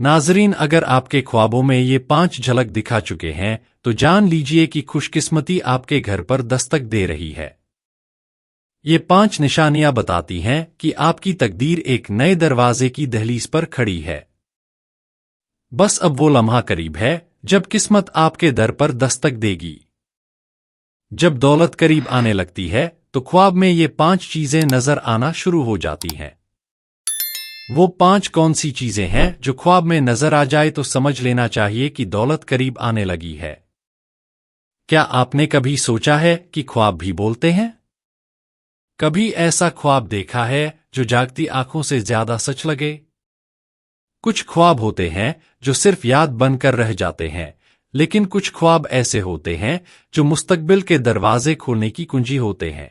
नाजरीन, अगर आपके ख्वाबों में ये 5 झलक दिखा चुके हैं तो जान लीजिए कि खुशकिस्मती आपके घर पर दस्तक दे रही है। ये 5 निशानियां बताती हैं कि आपकी तकदीर एक नए दरवाजे की दहलीज पर खड़ी है। बस अब वो लम्हा करीब है जब किस्मत आपके दर पर दस्तक देगी। जब दौलत करीब आने लगती है तो ख्वाब में ये 5 चीजें नजर आना शुरू हो जाती हैं। वो 5 कौन सी चीजें हैं जो ख्वाब में नजर आ जाए तो समझ लेना चाहिए कि दौलत करीब आने लगी है। क्या आपने कभी सोचा है कि ख्वाब भी बोलते हैं? कभी ऐसा ख्वाब देखा है जो जागती आंखों से ज्यादा सच लगे? कुछ ख्वाब होते हैं जो सिर्फ याद बनकर रह जाते हैं, लेकिन कुछ ख्वाब ऐसे होते हैं जो मुस्तकबिल के दरवाजे खोलने की कुंजी होते हैं।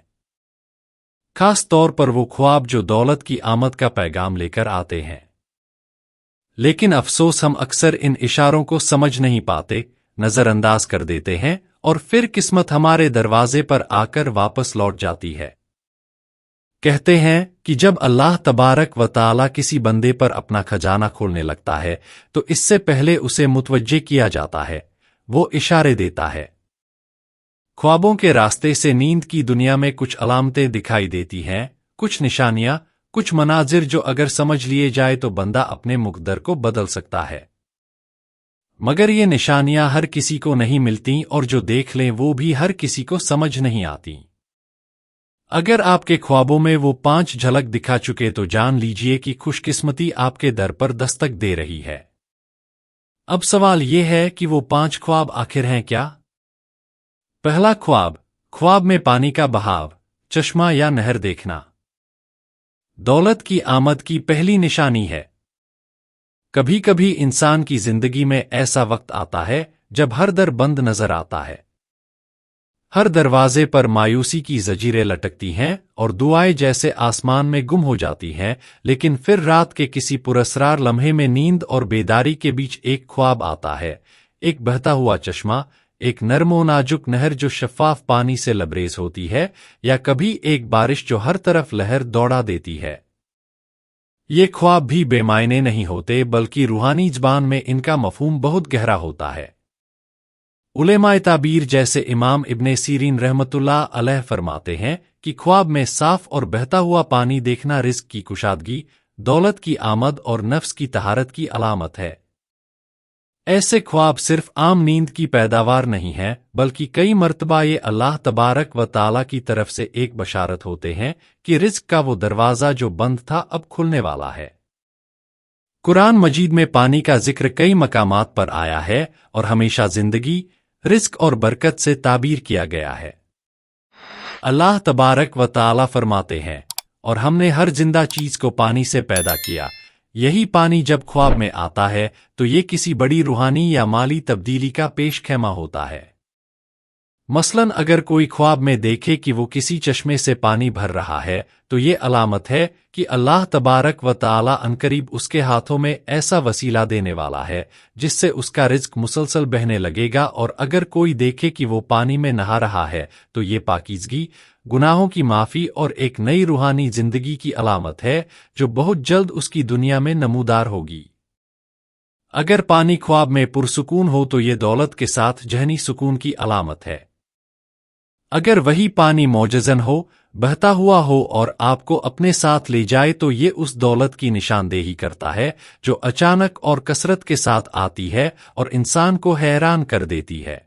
खास तौर पर वो ख्वाब जो दौलत की आमद का पैगाम लेकर आते हैं। लेकिन अफसोस, हम अक्सर इन इशारों को समझ नहीं पाते, नजरअंदाज कर देते हैं और फिर किस्मत हमारे दरवाजे पर आकर वापस लौट जाती है। कहते हैं कि जब अल्लाह तबारक व तआला किसी बंदे पर अपना खजाना खोलने लगता है तो इससे पहले उसे मुतवज्जे किया जाता है, वो इशारे देता है। ख्वाबों के रास्ते से नींद की दुनिया में कुछ अलामतें दिखाई देती हैं, कुछ निशानियां, कुछ मनाजिर जो अगर समझ लिए जाए तो बंदा अपने मुकद्दर को बदल सकता है। मगर ये निशानियां हर किसी को नहीं मिलती और जो देख लें वो भी हर किसी को समझ नहीं आती। अगर आपके ख्वाबों में वो 5 झलक दिखा चुके तो जान लीजिए कि खुशकिस्मती आपके दर पर दस्तक दे रही है। अब सवाल ये है कि वो 5 ख्वाब आखिर हैं क्या? पहला ख्वाब, ख्वाब में पानी का बहाव, चश्मा या नहर देखना। दौलत की आमद की पहली निशानी है। कभी कभी इंसान की जिंदगी में ऐसा वक्त आता है जब हर दर बंद नजर आता है। हर दरवाजे पर मायूसी की जंजीरें लटकती हैं और दुआएं जैसे आसमान में गुम हो जाती हैं, लेकिन फिर रात के किसी पुरस्रार लम्हे में नींद और बेदारी के बीच एक ख्वाब आता है। एक बहता हुआ चश्मा, एक नर्म व नाजुक नहर जो शफ़ाफ पानी से लबरेज होती है, या कभी एक बारिश जो हर तरफ लहर दौड़ा देती है। ये ख्वाब भी बेमायने नहीं होते, बल्कि रूहानी ज़बान में इनका मफ़हूम बहुत गहरा होता है। उलेमाए ताबीर जैसे इमाम इब्ने सीरीन रहमतुल्लाह अलैह फरमाते हैं कि ख्वाब में साफ और बहता हुआ पानी देखना रिज़्क की कुशादगी, दौलत की आमद और नफ्स की तहारत की अलामत है। ऐसे ख्वाब सिर्फ आम नींद की पैदावार नहीं हैं, बल्कि कई मर्तबा ये अल्लाह तबारक व ताला की तरफ से एक बशारत होते हैं कि रिज़्क का वो दरवाज़ा जो बंद था अब खुलने वाला है। कुरान मजीद में पानी का जिक्र कई मकामात पर आया है और हमेशा जिंदगी, रिज़्क और बरकत से ताबीर किया गया है। अल्लाह तबारक व ताला फरमाते हैं, और हमने हर जिंदा चीज को पानी से पैदा किया। यही पानी जब ख्वाब में आता है तो ये किसी बड़ी रूहानी या माली तब्दीली का पेशखेमा होता है। मसलन अगर कोई ख्वाब में देखे कि वो किसी चश्मे से पानी भर रहा है तो ये अलामत है कि अल्लाह तबारक व ताला अनकरीब उसके हाथों में ऐसा वसीला देने वाला है जिससे उसका रिज़्क मुसलसल बहने लगेगा। और अगर कोई देखे कि वो पानी में नहा रहा है तो ये पाकीज़गी, गुनाहों की माफ़ी और एक नई रूहानी जिंदगी की अलामत है जो बहुत जल्द उसकी दुनिया में नमूदार होगी। अगर पानी ख्वाब में पुरसुकून हो तो ये दौलत के साथ जहनी सुकून की अलामत है। अगर वही पानी मौजज़न हो, बहता हुआ हो और आपको अपने साथ ले जाए तो ये उस दौलत की निशानदेही करता है जो अचानक और कसरत के साथ आती है और इंसान को हैरान कर देती है।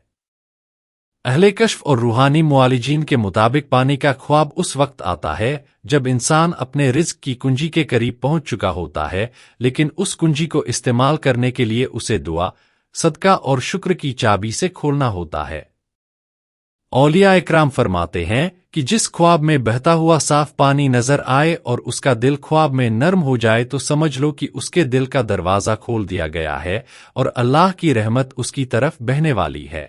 अहले कश्फ और रूहानी मुआलिजीन के मुताबिक पानी का ख्वाब उस वक्त आता है जब इंसान अपने रिज़्क की कुंजी के करीब पहुंच चुका होता है, लेकिन उस कुंजी को इस्तेमाल करने के लिए उसे दुआ, सदका और शुक्र की चाबी से खोलना होता है। औलिया इकराम फरमाते हैं कि जिस ख्वाब में बहता हुआ साफ पानी नजर आए और उसका दिल ख्वाब में नर्म हो जाए तो समझ लो कि उसके दिल का दरवाज़ा खोल दिया गया है और अल्लाह की रहमत उसकी तरफ बहने वाली है।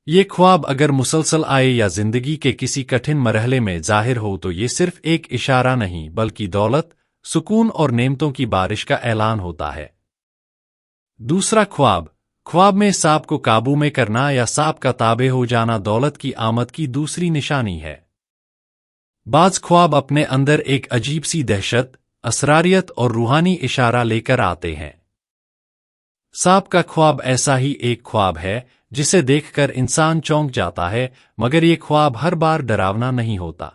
ये ख्वाब अगर मुसलसल आए या जिंदगी के किसी कठिन मरहले में जाहिर हो तो ये सिर्फ एक इशारा नहीं बल्कि दौलत, सुकून और नेमतों की बारिश का ऐलान होता है। दूसरा ख्वाब, ख्वाब में सांप को काबू में करना या सांप का ताबे हो जाना दौलत की आमद की दूसरी निशानी है। बाज़ ख्वाब अपने अंदर एक अजीब सी दहशत, असरारियत और रूहानी इशारा लेकर आते हैं। सांप का ख्वाब ऐसा ही एक ख्वाब है जिसे देखकर इंसान चौंक जाता है, मगर ये ख्वाब हर बार डरावना नहीं होता।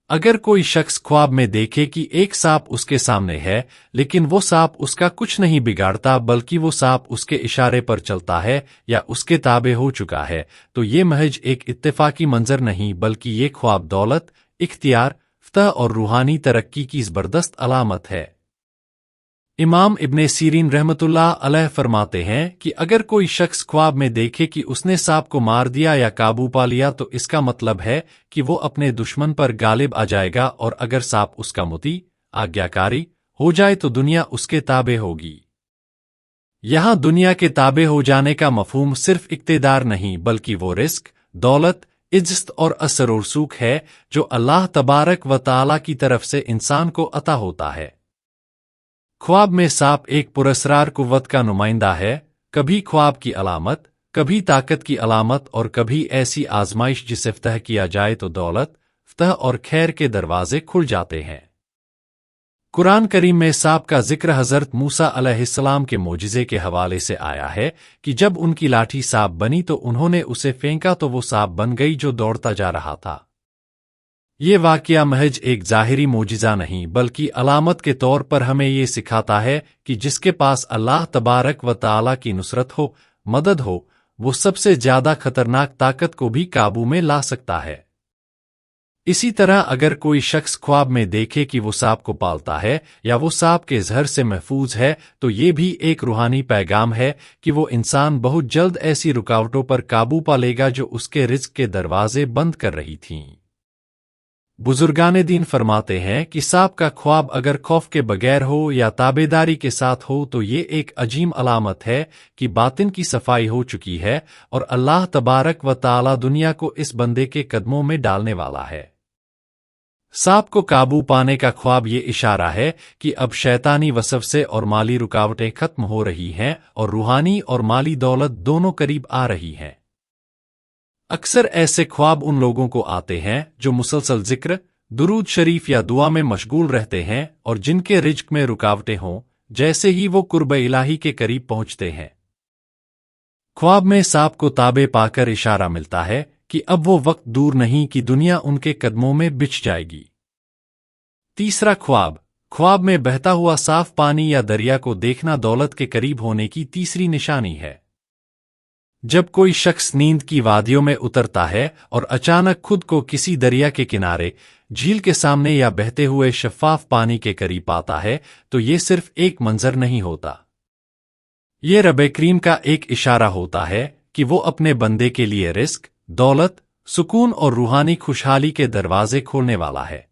अगर कोई शख्स ख्वाब में देखे कि एक सांप उसके सामने है, लेकिन वो सांप उसका कुछ नहीं बिगाड़ता बल्कि वो सांप उसके इशारे पर चलता है या उसके ताबे हो चुका है, तो ये महज एक इत्तेफाकी मंजर नहीं बल्कि ये ख्वाब दौलत, इख्तियार, फतह और रूहानी तरक्की की जबरदस्त अलामत है। इमाम इब्ने सीरीन रहमतुल्लाह अलैह फरमाते हैं कि अगर कोई शख्स ख्वाब में देखे कि उसने सांप को मार दिया या काबू पा लिया तो इसका मतलब है कि वो अपने दुश्मन पर गालिब आ जाएगा, और अगर सांप उसका मुती, आज्ञाकारी हो जाए तो दुनिया उसके ताबे होगी। यहाँ दुनिया के ताबे हो जाने का मफहूम सिर्फ इक्तेदार नहीं बल्कि वो रिस्क, दौलत, इज्जत और असर और सूख है जो अल्लाह तबारक व तआला की तरफ से इंसान को अता होता है। ख्वाब में सांप एक पुरस्रार कुव्वत का नुमाइंदा है, कभी ख्वाब की अलामत, कभी ताकत की अलामत और कभी ऐसी आजमाइश जिसे फतह किया जाए तो दौलत, फतह और खैर के दरवाजे खुल जाते हैं। कुरान करीम में सांप का जिक्र हजरत मूसा अलैहिस्सलाम के मोजिज़े के हवाले से आया है कि जब उनकी लाठी सांप बनी तो उन्होंने उसे फेंका तो वो सांप बन गई जो दौड़ता जा रहा था। ये वाकया महज एक ज़ाहिरी मोजिज़ा नहीं बल्कि अलामत के तौर पर हमें ये सिखाता है कि जिसके पास अल्लाह तबारक व तआला की नुसरत हो, मदद हो, वो सबसे ज्यादा खतरनाक ताकत को भी काबू में ला सकता है। इसी तरह अगर कोई शख्स ख्वाब में देखे कि वो सांप को पालता है या वो सांप के जहर से महफूज है तो ये भी एक रूहानी पैगाम है कि वो इंसान बहुत जल्द ऐसी रुकावटों पर काबू पा लेगा जो उसके रिज़्क के दरवाजे बंद कर रही थीं। बुजुर्गाने दीन फरमाते हैं कि सांप का ख्वाब अगर खौफ के बगैर हो या ताबेदारी के साथ हो तो ये एक अजीम अलामत है कि बातिन की सफाई हो चुकी है और अल्लाह तबारक व तआला दुनिया को इस बंदे के कदमों में डालने वाला है। सांप को काबू पाने का ख्वाब ये इशारा है कि अब शैतानी वसवसे और माली रुकावटें खत्म हो रही हैं और रूहानी और माली दौलत दोनों करीब आ रही हैं। अक्सर ऐसे ख्वाब उन लोगों को आते हैं जो मुसलसल जिक्र, दुरूद शरीफ या दुआ में मशगूल रहते हैं और जिनके रिज्क में रुकावटें हों, जैसे ही वो कुर्ब इलाही के करीब पहुंचते हैं। ख्वाब में सांप को ताबे पाकर इशारा मिलता है कि अब वो वक्त दूर नहीं कि दुनिया उनके कदमों में बिछ जाएगी। तीसरा ख्वाब, ख्वाब में बहता हुआ साफ पानी या दरिया को देखना दौलत के करीब होने की तीसरी निशानी है। जब कोई शख्स नींद की वादियों में उतरता है और अचानक खुद को किसी दरिया के किनारे, झील के सामने या बहते हुए शफाफ पानी के करीब पाता है तो ये सिर्फ एक मंजर नहीं होता। ये रब करीम का एक इशारा होता है कि वो अपने बंदे के लिए रिस्क, दौलत, सुकून और रूहानी खुशहाली के दरवाजे खोलने वाला है।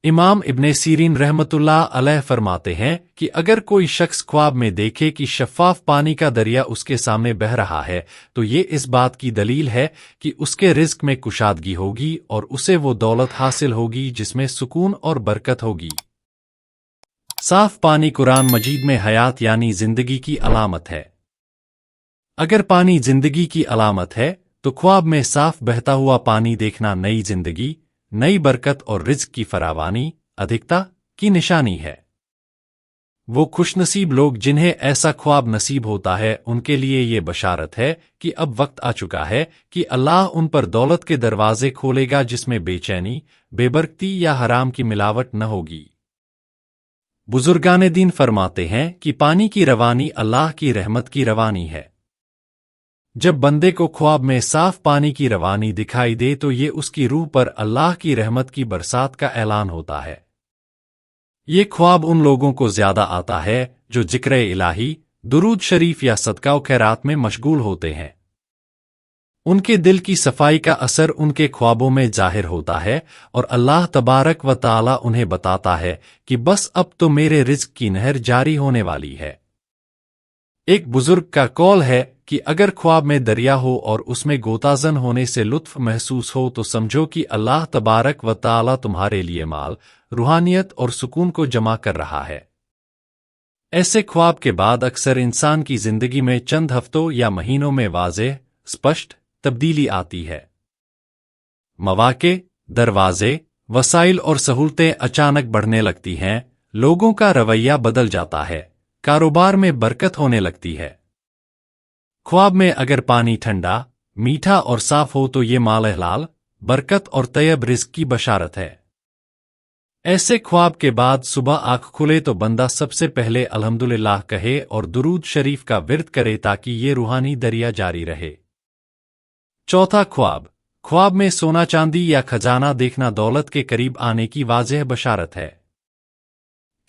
इमाम इब्ने सीरीन रहमतुल्लाह अलैह फरमाते हैं कि अगर कोई शख्स ख्वाब में देखे कि शफाफ पानी का दरिया उसके सामने बह रहा है तो ये इस बात की दलील है कि उसके रिज़्क में कुशादगी होगी और उसे वो दौलत हासिल होगी जिसमें सुकून और बरकत होगी। साफ पानी कुरान मजीद में हयात यानी जिंदगी की अलामत है। अगर पानी जिंदगी की अलामत है तो ख्वाब में साफ बहता हुआ पानी देखना नई जिंदगी, नई बरकत और रिज़्क की फरावानी, अधिकता की निशानी है। वो खुशनसीब लोग जिन्हें ऐसा ख्वाब नसीब होता है उनके लिए ये बशारत है कि अब वक्त आ चुका है कि अल्लाह उन पर दौलत के दरवाजे खोलेगा जिसमें बेचैनी, बेबरकती या हराम की मिलावट न होगी। बुजुर्गाने दीन फरमाते हैं कि पानी की रवानी अल्लाह की रहमत की रवानी है। जब बंदे को ख्वाब में साफ पानी की रवानी दिखाई दे तो ये उसकी रूह पर अल्लाह की रहमत की बरसात का ऐलान होता है। ये ख्वाब उन लोगों को ज्यादा आता है जो जिक्र इलाही, दुरूद शरीफ या सदका खैरात में मशगूल होते हैं। उनके दिल की सफाई का असर उनके ख्वाबों में जाहिर होता है और अल्लाह तबारक व तआला उन्हें बताता है कि बस अब तो मेरे रिज़्क की नहर जारी होने वाली है। एक बुजुर्ग का कौल है कि अगर ख्वाब में दरिया हो और उसमें गोताजन होने से लुत्फ महसूस हो तो समझो कि अल्लाह तबारक व तआला तुम्हारे लिए माल, रूहानियत और सुकून को जमा कर रहा है। ऐसे ख्वाब के बाद अक्सर इंसान की जिंदगी में चंद हफ्तों या महीनों में वाज़ेह, स्पष्ट तब्दीली आती है। मवाके, दरवाजे, वसाइल और सहूलतें अचानक बढ़ने लगती हैं, लोगों का रवैया बदल जाता है, कारोबार में बरकत होने लगती है। ख्वाब में अगर पानी ठंडा, मीठा और साफ हो तो ये माल हलाल, बरकत और तैयब रिज़्क की बशारत है। ऐसे ख्वाब के बाद सुबह आँख खुले तो बंदा सबसे पहले अल्हम्दुलिल्लाह कहे और दुरूद शरीफ का विर्द करे ताकि ये रूहानी दरिया जारी रहे। चौथा ख्वाब। ख्वाब में सोना चांदी या खजाना देखना दौलत के करीब आने की वाज़ेह बशारत है।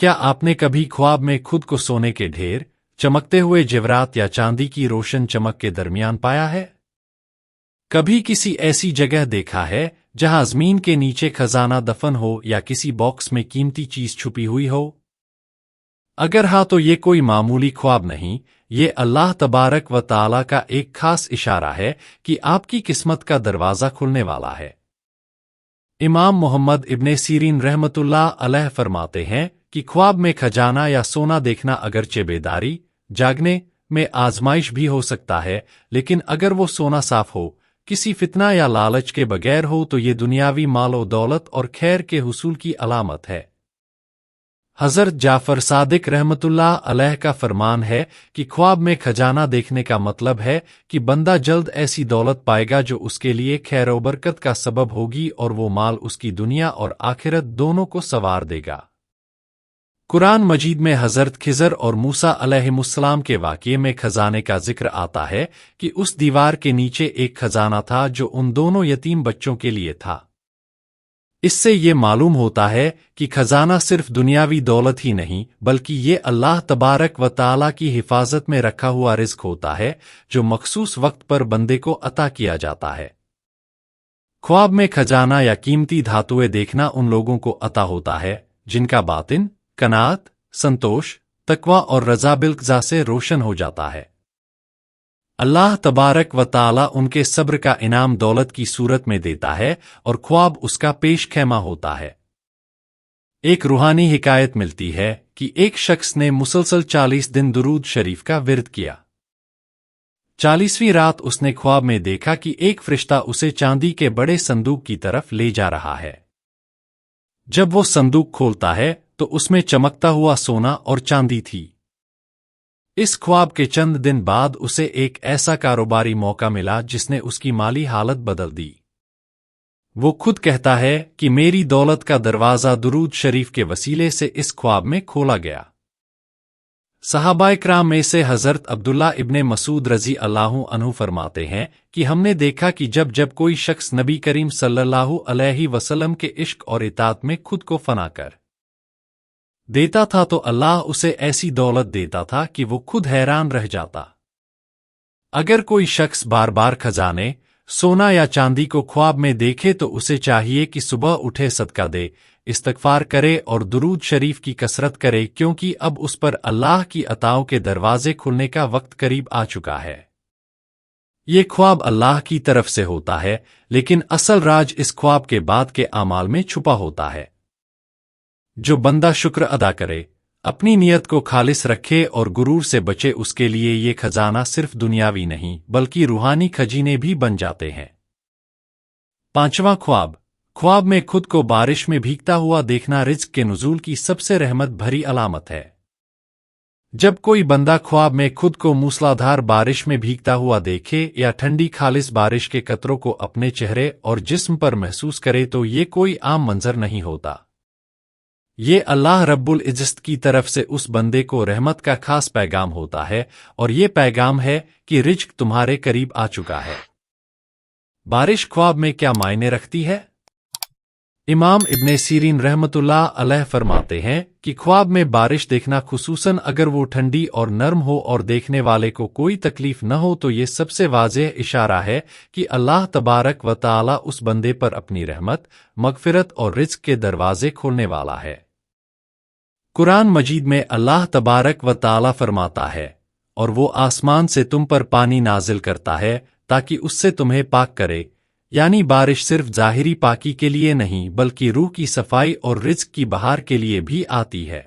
क्या आपने कभी ख्वाब में खुद को सोने के ढेर, चमकते हुए जेवरात या चांदी की रोशन चमक के दरमियान पाया है? कभी किसी ऐसी जगह देखा है जहां ज़मीन के नीचे खजाना दफन हो या किसी बॉक्स में कीमती चीज छुपी हुई हो? अगर हाँ तो ये कोई मामूली ख्वाब नहीं, ये अल्लाह तबारक व ताला का एक खास इशारा है कि आपकी किस्मत का दरवाज़ा खुलने वाला है। इमाम मोहम्मद इब्ने सीरीन रहमतुल्लाह अलैह फरमाते हैं कि ख्वाब में खजाना या सोना देखना अगरचे बेदारी, जागने में आजमाइश भी हो सकता है, लेकिन अगर वो सोना साफ हो, किसी फितना या लालच के बगैर हो तो ये दुनियावी मालो दौलत और खैर के हुसूल की अलामत है। हज़रत जाफ़र सादिक रहमतुल्लाह अलैह का फरमान है कि ख्वाब में खजाना देखने का मतलब है कि बंदा जल्द ऐसी दौलत पाएगा जो उसके लिए खैर व बरकत का सबब होगी और वो माल उसकी दुनिया और आखिरत दोनों को संवार देगा। कुरान मजीद में हज़रत खिज़र और मूसा अलैहिमुस्सलाम के वाक़ये में खजाने का जिक्र आता है कि उस दीवार के नीचे एक खजाना था जो उन दोनों यतीम बच्चों के लिए था। इससे ये मालूम होता है कि खजाना सिर्फ दुनियावी दौलत ही नहीं बल्कि ये अल्लाह तबारक व ताला की हिफाजत में रखा हुआ रिज़्क होता है जो मखसूस वक्त पर बंदे को अता किया जाता है। ख्वाब में खजाना या कीमती धातुएं देखना उन लोगों को अता होता है जिनका बातिन, कनात, संतोष, तकवा और रज़ा बिल्क़ज़ा से रोशन हो जाता है। अल्लाह तबारक व ताला उनके सब्र का इनाम दौलत की सूरत में देता है और ख्वाब उसका पेश खैमा होता है। एक रूहानी हिकायत मिलती है कि एक शख्स ने मुसलसल 40 दिन दुरूद शरीफ का विर्द किया। 40वीं रात उसने ख्वाब में देखा कि एक फरिश्ता उसे चांदी के बड़े संदूक की तरफ ले जा रहा है। जब वो संदूक खोलता है तो उसमें चमकता हुआ सोना और चांदी थी। इस ख्वाब के चंद दिन बाद उसे एक ऐसा कारोबारी मौका मिला जिसने उसकी माली हालत बदल दी। वो खुद कहता है कि मेरी दौलत का दरवाज़ा दुरूद शरीफ के वसीले से इस ख्वाब में खोला गया। सहाबाए किराम में से हज़रत अब्दुल्ला इब्ने मसूद रज़ी अल्लाहु अन्हु फरमाते हैं कि हमने देखा कि जब जब कोई शख्स नबी करीम सल्लल्लाहु अलैहि वसल्लम के इश्क और इताअत में खुद को फना कर देता था तो अल्लाह उसे ऐसी दौलत देता था कि वो खुद हैरान रह जाता। अगर कोई शख्स बार बार खजाने, सोना या चांदी को ख्वाब में देखे तो उसे चाहिए कि सुबह उठे सदका दे, इस्तगफार करे और दुरूद शरीफ की कसरत करे क्योंकि अब उस पर अल्लाह की अताओं के दरवाजे खुलने का वक्त करीब आ चुका है। ये ख्वाब अल्लाह की तरफ से होता है, लेकिन असल राज इस ख्वाब के बाद के आमाल में छुपा होता है। जो बंदा शुक्र अदा करे, अपनी नियत को खालिस रखे और गुरूर से बचे उसके लिए ये खजाना सिर्फ दुनियावी नहीं बल्कि रूहानी खजीने भी बन जाते हैं। पांचवां ख्वाब। ख्वाब में खुद को बारिश में भीगता हुआ देखना रिज़्क के नुज़ूल की सबसे रहमत भरी अलामत है। जब कोई बंदा ख्वाब में खुद को मूसलाधार बारिश में भीगता हुआ देखे या ठंडी खालिस बारिश के कतरों को अपने चेहरे और जिस्म पर महसूस करे तो ये कोई आम मंजर नहीं होता। ये अल्लाह रब्बुल इज़्ज़त की तरफ से उस बंदे को रहमत का खास पैगाम होता है और ये पैगाम है कि रिज़्क तुम्हारे करीब आ चुका है। बारिश ख्वाब में क्या मायने रखती है? इमाम इब्ने सीरीन रहमतुल्लाह अलैह फरमाते हैं कि ख्वाब में बारिश देखना खुसूसन अगर वो ठंडी और नर्म हो और देखने वाले को कोई तकलीफ न हो तो ये सबसे वाज़ेह इशारा है कि अल्लाह तबारक व ताला उस बंदे पर अपनी रहमत, मग़फ़िरत और रिज़्क के दरवाजे खोलने वाला है। कुरान मजीद में अल्लाह तबारक व ताला फरमाता है, और वो आसमान से तुम पर पानी नाजिल करता है ताकि उससे तुम्हें पाक करे, यानी बारिश सिर्फ ज़ाहिरी पाकी के लिए नहीं बल्कि रूह की सफाई और रिज़्क की बहार के लिए भी आती है।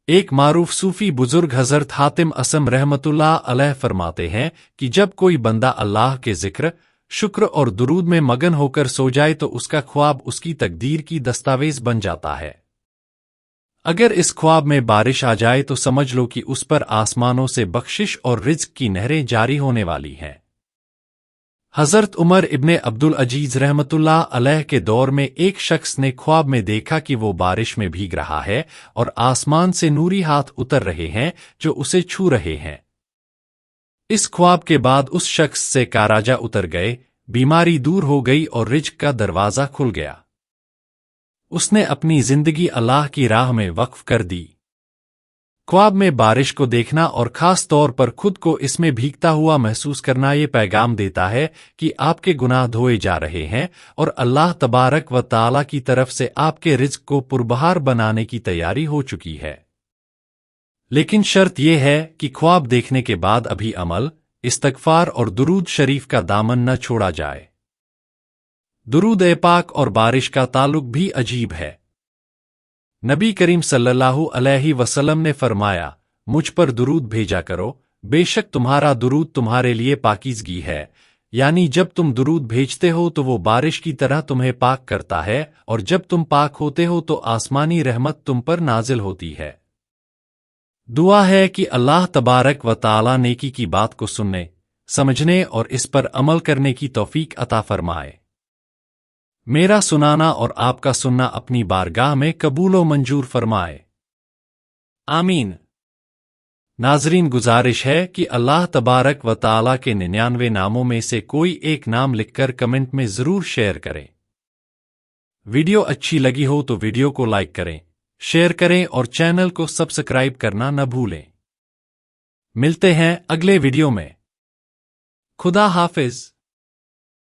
एक मारूफ सूफी बुजुर्ग हज़रत हातिम असम रहमतुल्लाह अलैह फरमाते हैं कि जब कोई बंदा अल्लाह के जिक्र, शुक्र और दुरूद में मगन होकर सो जाए तो उसका ख्वाब उसकी तकदीर की दस्तावेज बन जाता है। اگر اس خواب میں بارش آ جائے تو سمجھ لو کہ اس پر آسمانوں سے بخشش اور رزق کی نہریں جاری ہونے والی ہیں۔ حضرت عمر ابن عبدالعزیز رحمۃ اللہ علیہ کے دور میں ایک شخص نے خواب میں دیکھا کہ وہ بارش میں بھیگ رہا ہے اور آسمان سے نوری ہاتھ اتر رہے ہیں جو اسے چھو رہے ہیں۔ اس خواب کے بعد اس شخص سے کاراجا اتر گئے، بیماری دور ہو گئی اور رزق کا دروازہ کھل گیا۔ اس نے اپنی زندگی اللہ کی راہ میں وقف کر دی۔ خواب میں بارش کو دیکھنا اور خاص طور پر خود کو اس میں بھیگتا ہوا محسوس کرنا یہ پیغام دیتا ہے کہ آپ کے گناہ دھوئے جا رہے ہیں اور اللہ تبارک و تعالی کی طرف سے آپ کے رزق کو پربہار بنانے کی تیاری ہو چکی ہے۔ لیکن شرط یہ ہے کہ خواب دیکھنے کے بعد ابھی عمل، استغفار اور درود شریف کا دامن نہ چھوڑا جائے۔ درود پاک اور بارش کا تعلق بھی عجیب ہے۔ نبی کریم صلی اللہ علیہ وسلم نے فرمایا، مجھ پر درود بھیجا کرو، بے شک تمہارا درود تمہارے لیے پاکیزگی ہے، یعنی جب تم درود بھیجتے ہو تو وہ بارش کی طرح تمہیں پاک کرتا ہے، اور جب تم پاک ہوتے ہو تو آسمانی رحمت تم پر نازل ہوتی ہے۔ دعا ہے کہ اللہ تبارک و تعالی نیکی کی بات کو سننے، سمجھنے اور اس پر عمل کرنے کی توفیق عطا فرمائے۔ میرا سنانا اور آپ کا سننا اپنی بارگاہ میں قبول و منظور فرمائے۔ آمین۔ ناظرین، گزارش ہے کہ اللہ تبارک و تعالی کے 99 ناموں میں سے کوئی ایک نام لکھ کر کمنٹ میں ضرور شیئر کریں۔ ویڈیو اچھی لگی ہو تو ویڈیو کو لائک کریں، شیئر کریں اور چینل کو سبسکرائب کرنا نہ بھولیں۔ ملتے ہیں اگلے ویڈیو میں۔ خدا حافظ۔